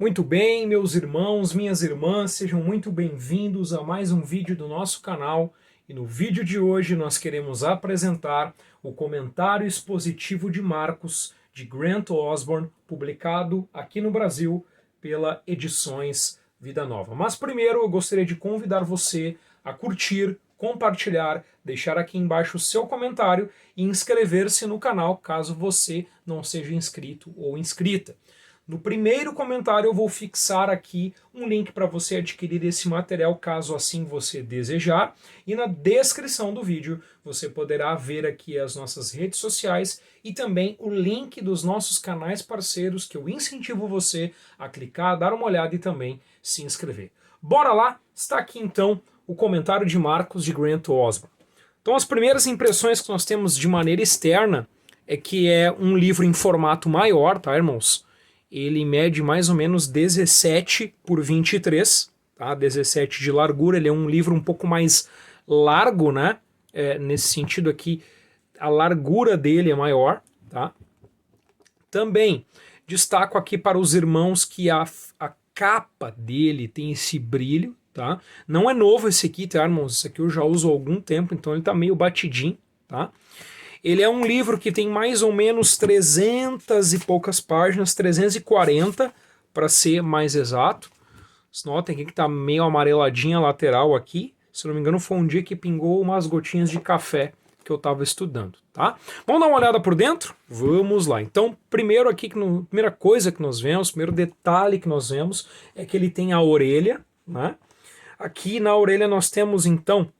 Muito bem, meus irmãos, minhas irmãs, sejam muito bem-vindos a mais um vídeo do nosso canal. E no vídeo de hoje nós queremos apresentar o comentário expositivo de Marcos, de Grant Osborne, publicado aqui no Brasil pela Edições Vida Nova. Mas primeiro eu gostaria de convidar você a curtir, compartilhar, deixar aqui embaixo o seu comentário e inscrever-se no canal caso você não seja inscrito ou inscrita. No primeiro comentário eu vou fixar aqui um link para você adquirir esse material, caso assim você desejar. E na descrição do vídeo você poderá ver aqui as nossas redes sociais e também o link dos nossos canais parceiros, que eu incentivo você a clicar, dar uma olhada e também se inscrever. Bora lá? Está aqui então o comentário de Marcos de Grant Osborne. Então as primeiras impressões que nós temos de maneira externa é que é um livro em formato maior, tá, irmãos? Ele mede mais ou menos 17 por 23, tá? 17 de largura. Ele é um livro um pouco mais largo, né? Nesse sentido aqui, a largura dele é maior, tá? Também destaco aqui para os irmãos que a capa dele tem esse brilho, tá? Não é novo esse aqui, tá, irmãos? Esse aqui eu já uso há algum tempo, então ele tá meio batidinho, tá? Ele é um livro que tem mais ou menos 300 e poucas páginas, 340 para ser mais exato. Vocês notem aqui que está meio amareladinha a lateral aqui. Se não me engano foi um dia que pingou umas gotinhas de café que eu estava estudando, tá? Vamos dar uma olhada por dentro? Vamos lá. Então, primeiro aqui, primeira coisa que nós vemos, primeiro detalhe que nós vemos é que ele tem a orelha, né? Aqui na orelha nós temos então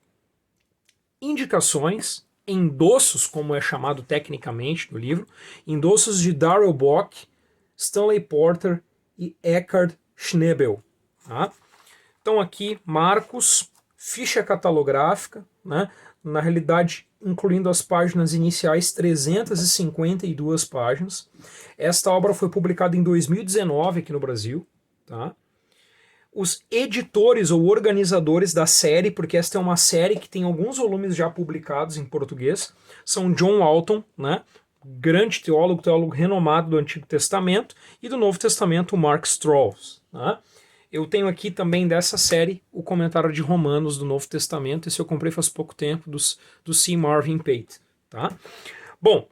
indicações, endossos, como é chamado tecnicamente no livro, endossos de Darrell Bock, Stanley Porter e Eckhard Schnabel. Tá? Então aqui, Marcos, ficha catalográfica, né? Na realidade, incluindo as páginas iniciais, 352 páginas. Esta obra foi publicada em 2019 aqui no Brasil. Tá? Os editores ou organizadores da série, porque esta é uma série que tem alguns volumes já publicados em português, são John Walton, né, grande teólogo renomado do Antigo Testamento, e do Novo Testamento, Mark Strauss. Né. Eu tenho aqui também dessa série o comentário de Romanos do Novo Testamento, esse eu comprei faz pouco tempo, do C. Marvin Pate. Tá? Bom,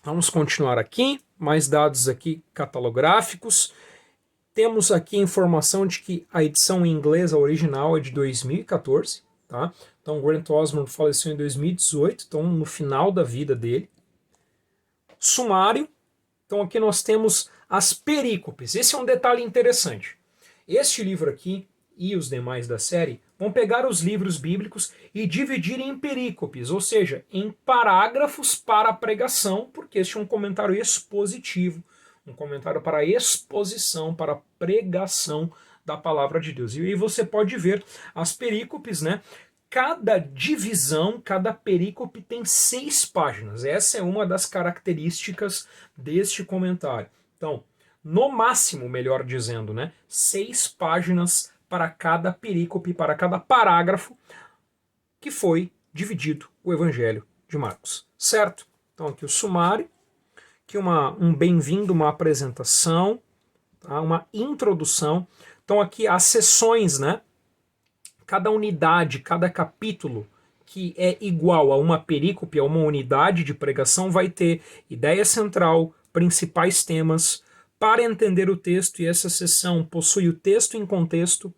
vamos continuar aqui, mais dados aqui catalográficos. Temos aqui a informação de que a edição em inglês, a original, é de 2014, tá? Então, Grant Osborne faleceu em 2018, então no final da vida dele. Sumário. Então, aqui nós temos as perícopes. Esse é um detalhe interessante. Este livro aqui e os demais da série vão pegar os livros bíblicos e dividir em perícopes, ou seja, em parágrafos para pregação, porque este é um comentário expositivo, um comentário para exposição, para pregação da palavra de Deus. E aí você pode ver as perícopes, né? Cada divisão, cada perícope tem 6 páginas. Essa é uma das características deste comentário. Então, no máximo, melhor dizendo, né? 6 páginas para cada perícope, para cada parágrafo que foi dividido o Evangelho de Marcos. Certo? Então aqui o sumário. Aqui um bem-vindo, uma apresentação, tá? Uma introdução. Então aqui as seções, né? Cada unidade, cada capítulo que é igual a uma perícope, a uma unidade de pregação, vai ter ideia central, principais temas, para entender o texto, e essa seção possui o texto em contexto,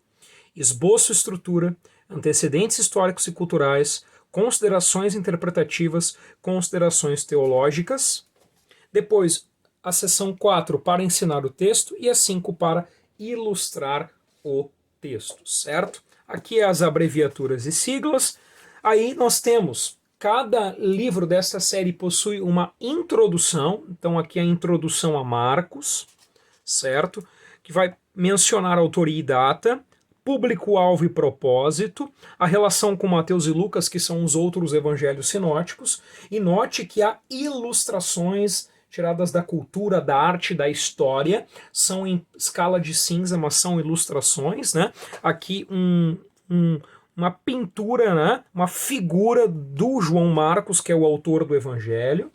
esboço, estrutura, antecedentes históricos e culturais, considerações interpretativas, considerações teológicas. Depois, a seção 4 para ensinar o texto e a 5 para ilustrar o texto, certo? Aqui as abreviaturas e siglas. Aí nós temos, cada livro dessa série possui uma introdução, então aqui a introdução a Marcos, certo? Que vai mencionar autoria e data, público-alvo e propósito, a relação com Mateus e Lucas, que são os outros evangelhos sinóticos, e note que há ilustrações tiradas da cultura, da arte, da história, são em escala de cinza, mas são ilustrações, né? Aqui uma pintura, né? Uma figura do João Marcos, que é o autor do Evangelho.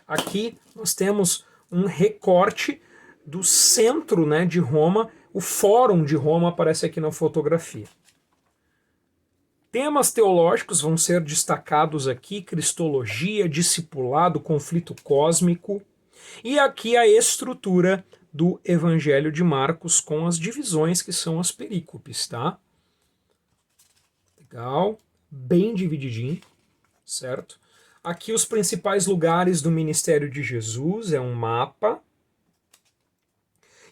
Aqui nós temos um recorte do centro, né, de Roma. O Fórum de Roma aparece aqui na fotografia. Temas teológicos vão ser destacados aqui: cristologia, discipulado, conflito cósmico. E aqui a estrutura do Evangelho de Marcos com as divisões que são as perícopes, tá? Legal, bem divididinho, certo? Aqui os principais lugares do ministério de Jesus, é um mapa.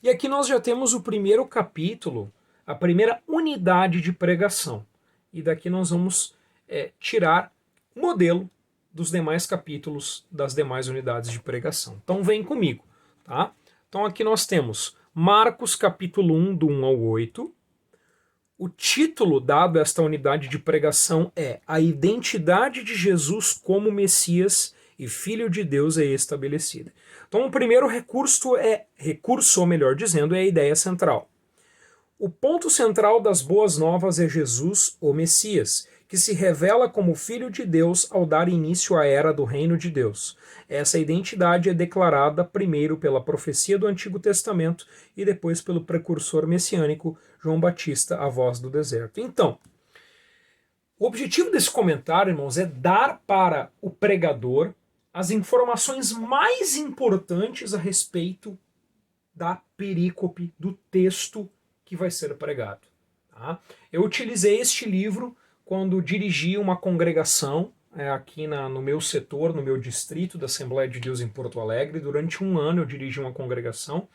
E aqui nós já temos o primeiro capítulo, a primeira unidade de pregação. E daqui nós vamos tirar o modelo dos demais capítulos das demais unidades de pregação. Então vem comigo, tá? Então aqui nós temos Marcos capítulo 1, do 1 ao 8. O título dado a esta unidade de pregação é A Identidade de Jesus como Messias e Filho de Deus é estabelecida. Então o primeiro recurso, ou melhor dizendo, é a ideia central. O ponto central das boas novas é Jesus, o Messias, que se revela como Filho de Deus ao dar início à era do Reino de Deus. Essa identidade é declarada primeiro pela profecia do Antigo Testamento e depois pelo precursor messiânico João Batista, a voz do deserto. Então, o objetivo desse comentário, irmãos, é dar para o pregador as informações mais importantes a respeito da perícope, do texto que vai ser pregado. Tá? Eu utilizei este livro quando dirigi uma congregação aqui no meu setor, no meu distrito da Assembleia de Deus em Porto Alegre. Durante um ano eu dirigi uma congregação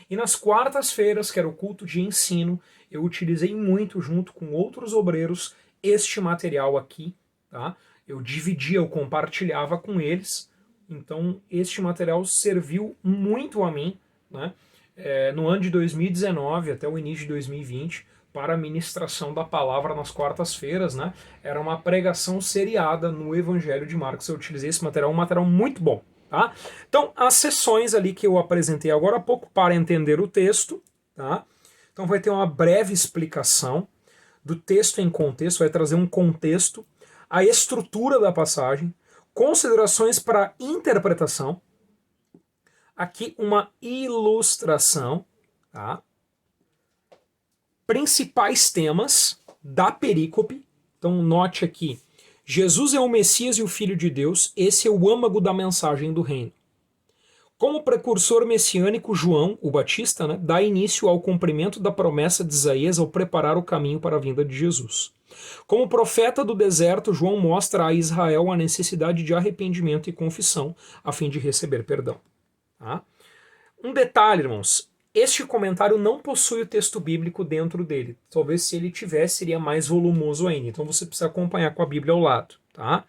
e nas quartas-feiras, que era o culto de ensino, eu utilizei muito, junto com outros obreiros, este material aqui. Tá? Eu dividia, eu compartilhava com eles. Então este material serviu muito a mim, né? No ano de 2019 até o início de 2020, para a ministração da palavra nas quartas-feiras, né? Era uma pregação seriada no Evangelho de Marcos. Eu utilizei esse material, um material muito bom, tá? Então, as sessões ali que eu apresentei agora há pouco para entender o texto, tá? Então vai ter uma breve explicação do texto em contexto, vai trazer um contexto, a estrutura da passagem, considerações para interpretação, aqui uma ilustração, tá? Principais temas da perícope. Então note aqui, Jesus é o Messias e o Filho de Deus, esse é o âmago da mensagem do reino. Como precursor messiânico, João, o Batista, né, dá início ao cumprimento da promessa de Isaías ao preparar o caminho para a vinda de Jesus. Como profeta do deserto, João mostra a Israel a necessidade de arrependimento e confissão, a fim de receber perdão. Tá? Um detalhe, irmãos, este comentário não possui o texto bíblico dentro dele. Talvez se ele tivesse, seria mais volumoso ainda. Então você precisa acompanhar com a Bíblia ao lado. Tá?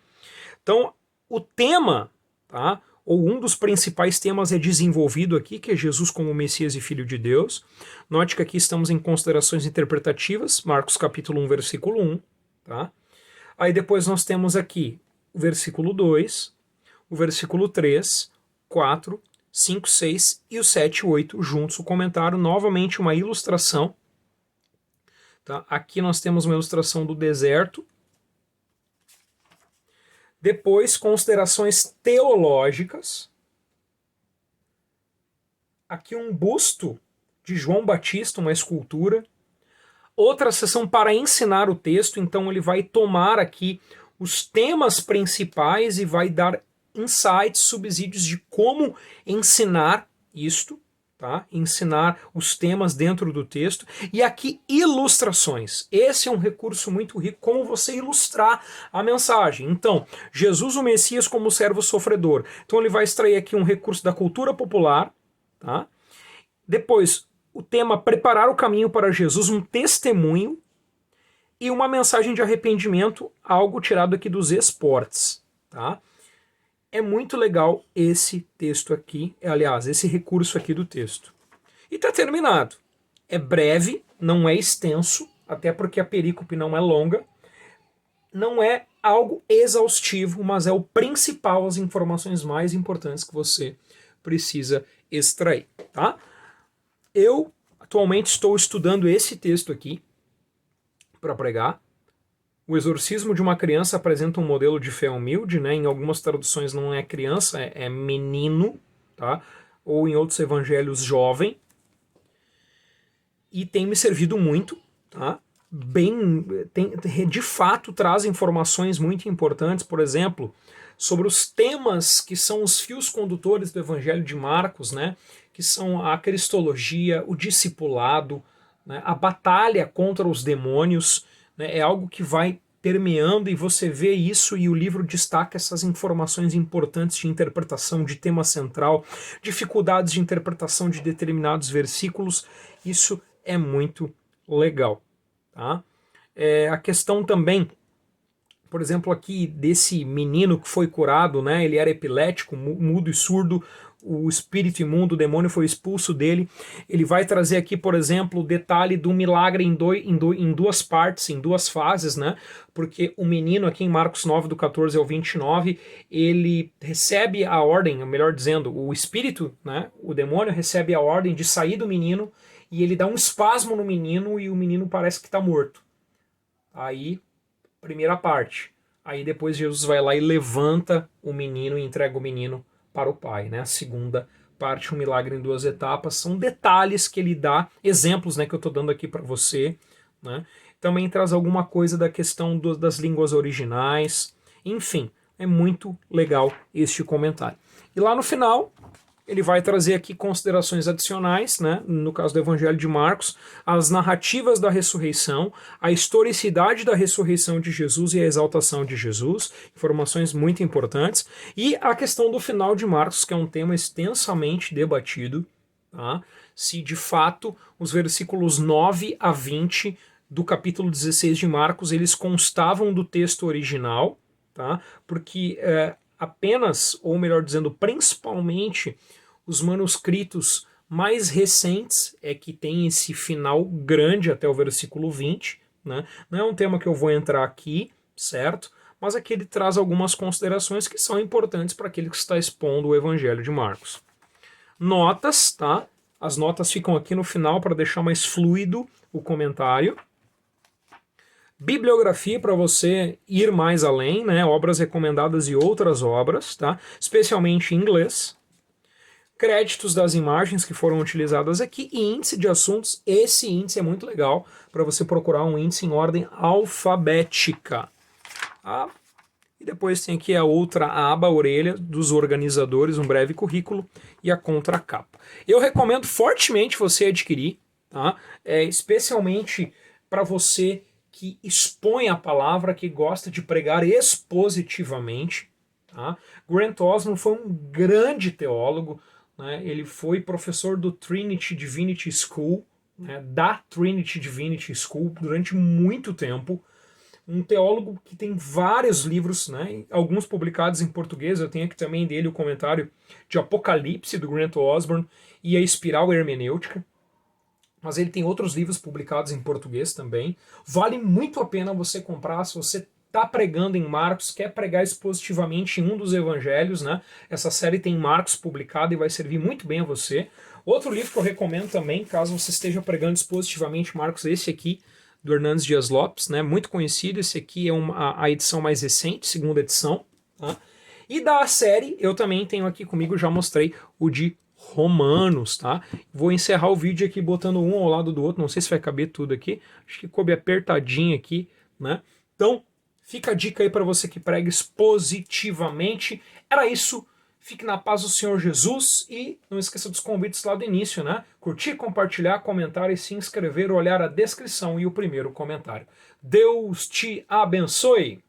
Então, o tema, tá, ou um dos principais temas é desenvolvido aqui, que é Jesus como Messias e Filho de Deus. Note que aqui estamos em considerações interpretativas, Marcos capítulo 1, versículo 1. Tá? Aí depois nós temos aqui o versículo 2, o versículo 3, 4, 5, 6 e o 7 e 8 juntos. O comentário, novamente uma ilustração. Tá? Aqui nós temos uma ilustração do deserto. Depois, considerações teológicas. Aqui um busto de João Batista, uma escultura. Outra sessão para ensinar o texto, então ele vai tomar aqui os temas principais e vai dar insights, subsídios de como ensinar isto, tá? Ensinar os temas dentro do texto. E aqui ilustrações. Esse é um recurso muito rico, como você ilustrar a mensagem. Então, Jesus o Messias como servo sofredor. Então ele vai extrair aqui um recurso da cultura popular, tá? Depois, o tema preparar o caminho para Jesus, um testemunho e uma mensagem de arrependimento, algo tirado aqui dos esportes, tá? É muito legal esse texto aqui, aliás, esse recurso aqui do texto. E está terminado. É breve, não é extenso, até porque a perícope não é longa. Não é algo exaustivo, mas é o principal, as informações mais importantes que você precisa extrair, tá? Eu atualmente estou estudando esse texto aqui para pregar. O exorcismo de uma criança apresenta um modelo de fé humilde, né? Em algumas traduções não é criança, é menino, tá? Ou em outros evangelhos, jovem, e tem me servido muito, tá? De fato traz informações muito importantes, por exemplo, sobre os temas que são os fios condutores do Evangelho de Marcos, né? Que são a cristologia, o discipulado, né? A batalha contra os demônios, né? É algo que vai permeando e você vê isso e o livro destaca essas informações importantes de interpretação de tema central, dificuldades de interpretação de determinados versículos. Isso é muito legal. Tá? A questão também, por exemplo, aqui desse menino que foi curado, né? Ele era epilético, mudo e surdo, o espírito imundo, o demônio foi expulso dele. Ele vai trazer aqui, por exemplo, o detalhe do milagre em duas partes, em duas fases, né? Porque o menino aqui em Marcos 9, do 14 ao 29, ele recebe a ordem, melhor dizendo, o espírito, né? O demônio recebe a ordem de sair do menino e ele dá um espasmo no menino e o menino parece que está morto. Aí, primeira parte. Aí depois Jesus vai lá e levanta o menino e entrega o menino para o pai, né? A segunda parte, um milagre em duas etapas, são detalhes que ele dá, exemplos, né, que eu estou dando aqui para você, né? Também traz alguma coisa da questão das línguas originais, enfim, é muito legal este comentário. E lá no final, ele vai trazer aqui considerações adicionais, né? No caso do Evangelho de Marcos, as narrativas da ressurreição, a historicidade da ressurreição de Jesus e a exaltação de Jesus, informações muito importantes, e a questão do final de Marcos, que é um tema extensamente debatido, tá? Se de fato os versículos 9 a 20 do capítulo 16 de Marcos, eles constavam do texto original, tá? Porque apenas, ou melhor dizendo, principalmente os manuscritos mais recentes é que tem esse final grande até o versículo 20, né? Não é um tema que eu vou entrar aqui, certo? Mas aqui ele traz algumas considerações que são importantes para aquele que está expondo o Evangelho de Marcos. Notas, tá? As notas ficam aqui no final para deixar mais fluido o comentário. Bibliografia para você ir mais além, né? Obras recomendadas e outras obras, tá? Especialmente em inglês. Créditos das imagens que foram utilizadas aqui e índice de assuntos. Esse índice é muito legal para você procurar um índice em ordem alfabética. Tá? E depois tem aqui a outra aba, a orelha, dos organizadores, um breve currículo e a contracapa. Eu recomendo fortemente você adquirir, tá? Especialmente para você que expõe a palavra, que gosta de pregar expositivamente. Tá? Grant Osborne foi um grande teólogo, né? Ele foi professor do Trinity Divinity School, né? Da Trinity Divinity School durante muito tempo. Um teólogo que tem vários livros, né? Alguns publicados em português. Eu tenho aqui também dele o comentário de Apocalipse, do Grant Osborne, e a Espiral Hermenêutica. Mas ele tem outros livros publicados em português também. Vale muito a pena você comprar se você está pregando em Marcos, quer pregar expositivamente em um dos evangelhos, né? Essa série tem Marcos publicado e vai servir muito bem a você. Outro livro que eu recomendo também, caso você esteja pregando expositivamente Marcos, esse aqui, do Hernandes Dias Lopes, né? Muito conhecido. Esse aqui é a edição mais recente, segunda edição. Tá? E da série, eu também tenho aqui comigo, já mostrei o de Romanos, tá? Vou encerrar o vídeo aqui botando um ao lado do outro, não sei se vai caber tudo aqui, acho que coube apertadinho aqui, né? Então, fica a dica aí para você que prega expositivamente. Era isso, fique na paz do Senhor Jesus e não esqueça dos convites lá do início, né? Curtir, compartilhar, comentar e se inscrever, olhar a descrição e o primeiro comentário. Deus te abençoe!